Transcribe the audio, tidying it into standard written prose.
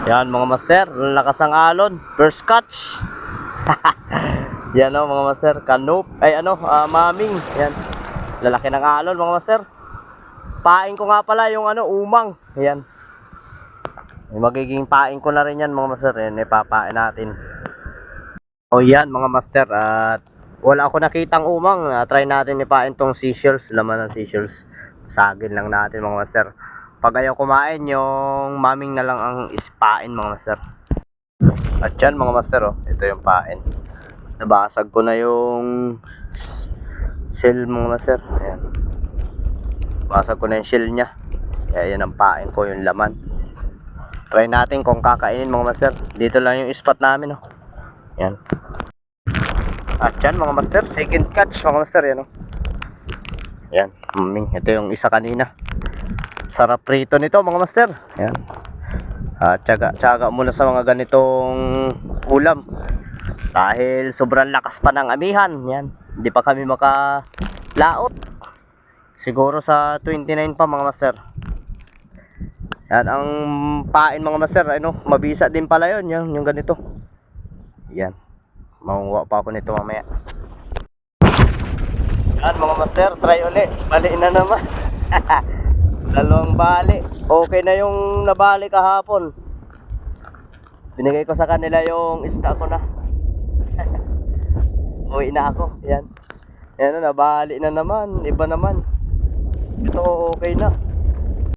Yan mga master, lakas ang alon, first catch. Yan o mga master, kanoop, ay maming. Yan, lalaki ng alon mga master. Paing ko nga pala yung umang. Yan, magiging paing ko na rin yan mga master. Yan, ipapain natin. O yan mga master, at wala ako nakitang umang. Try natin ipain tong seashells, laman ng seashells. Sagin lang natin mga master. Pag ayaw kumain, yung maming na lang ang ispain mga master. At yan mga master, ito yung pain. Nabasag ko na yung shell mga master. Ayan, basag ko na yung shell nya. Kaya yan ang pain ko, yung laman. Try natin kung kakainin mga master. Dito lang yung spot namin. Yan. At yan mga master, second catch mga master. Yan, yan, ito yung isa kanina. Sarap prito nito mga master. Yan. Tsaga muna sa mga ganitong ulam. Dahil sobrang lakas pa ng amihan. Yan. Hindi pa kami makalaot. Siguro sa 29 pa mga master. Yan ang pain mga master. Mabisa din pala yun. Yung ganito. Yan. Makuha pa ako nito mamaya. Yan mga master. Try ulit. Bali na naman. Dalawang bali. Okay na yung nabali kahapon. Binigay ko sa kanila yung isda ko na. Uwi na ako. Yan. Yan, nabali na naman. Iba naman. Ito okay na.